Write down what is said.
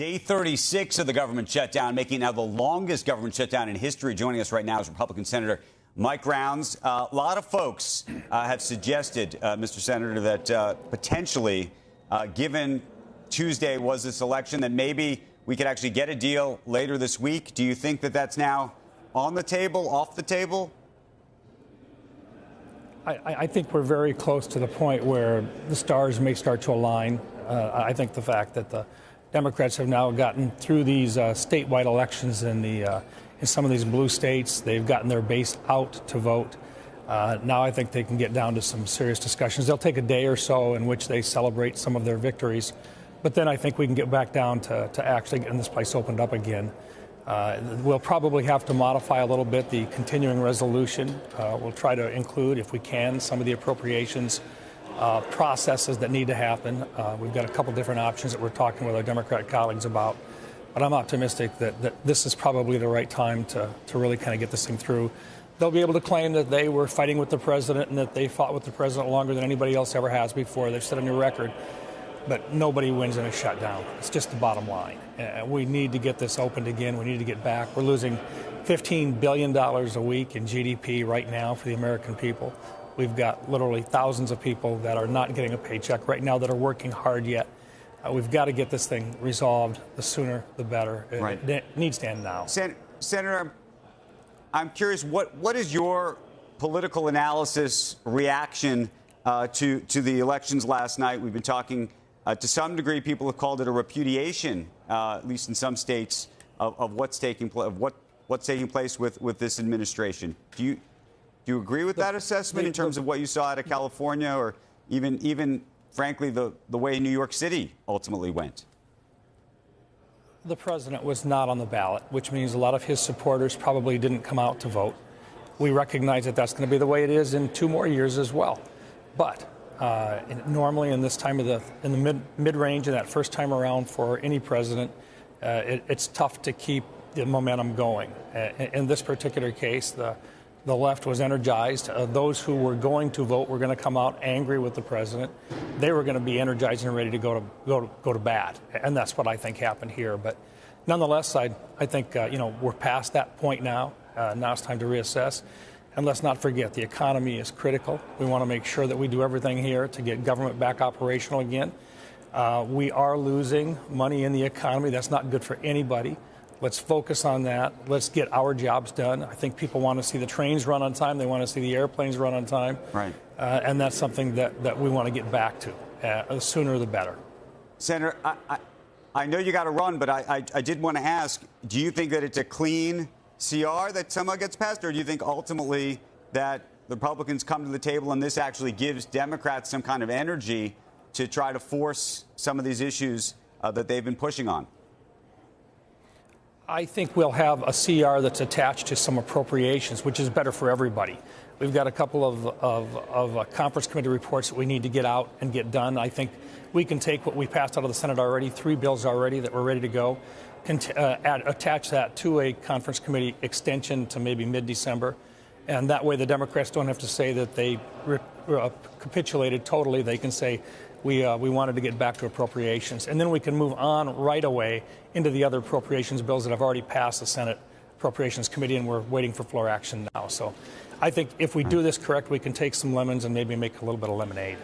Day 36 of the government shutdown, making it now the longest government shutdown in history. Joining us right now is Republican Senator Mike Rounds. A lot of folks have suggested, Mr. Senator, that potentially, given Tuesday was this election, that maybe we could actually get a deal later this week. Do you think that that's now on the table, off the table? I think we're very close to the point where the stars may start to align. I think the fact that the Democrats have now gotten through these statewide elections in some of these blue states, they've gotten their base out to vote. Now I think they can get down to some serious discussions. They'll take a day or so in which they celebrate some of their victories. But then I think we can get back down to actually getting this place opened up again. We'll probably have to modify a little bit the continuing resolution. We'll try to include, if we can, some of the appropriations processes that need to happen. We've got a couple different options that we're talking with our Democratic colleagues about. But I'm optimistic that this is probably the right time to really kind of get this thing through. They'll be able to claim that they were fighting with the president and that they fought with the president longer than anybody else ever has before. They've set a new record. But nobody wins in a shutdown. It's just the bottom line. We need to get this opened again. We need to get back. We're losing $15 billion a week in GDP right now for the American people. We've got literally thousands of people that are not getting a paycheck right now that are working hard yet. We've got to get this thing resolved. The sooner, the better. Right. It needs to end now. Senator, I'm curious, what is your political analysis reaction to the elections last night? We've been talking, to some degree, people have called it a repudiation, at least in some states, of what's taking place with this administration. Do you agree with that assessment in terms of what you saw out of California, or even frankly, the way New York City ultimately went? The president was not on the ballot, which means a lot of his supporters probably didn't come out to vote. We recognize that that's going to be the way it is in 2 more years as well. But normally in this time in the mid-range and that first time around for any president, it's tough to keep the momentum going. In this particular case, the left was energized. Those who were going to vote were going to come out angry with the president. They were going to be energized and ready to go to bat, and that's what I think happened here. But nonetheless, I think we're past that point now. Now it's time to reassess. And let's not forget, the economy is critical. We want to make sure that we do everything here to get government back operational again. We are losing money in the economy. That's not good for anybody. Let's focus on that. Let's get our jobs done. I think people want to see the trains run on time. They want to see the airplanes run on time. Right. And that's something that we want to get back to. The sooner the better. Senator, I know you got to run, but I did want to ask, do you think that it's a clean CR that somehow gets passed, or do you think ultimately that the Republicans come to the table and this actually gives Democrats some kind of energy to try to force some of these issues that they've been pushing on? I think we'll have a CR that's attached to some appropriations, which is better for everybody. We've got a couple of conference committee reports that we need to get out and get done. I think we can take what we passed out of the Senate already, 3 bills already that were ready to go, attach that to a conference committee extension to maybe mid-December. And that way the Democrats don't have to say that they capitulated totally. They can say, we wanted to get back to appropriations. And then we can move on right away into the other appropriations bills that have already passed the Senate Appropriations Committee, and we're waiting for floor action now. So I think if we do this correct, we can take some lemons and maybe make a little bit of lemonade.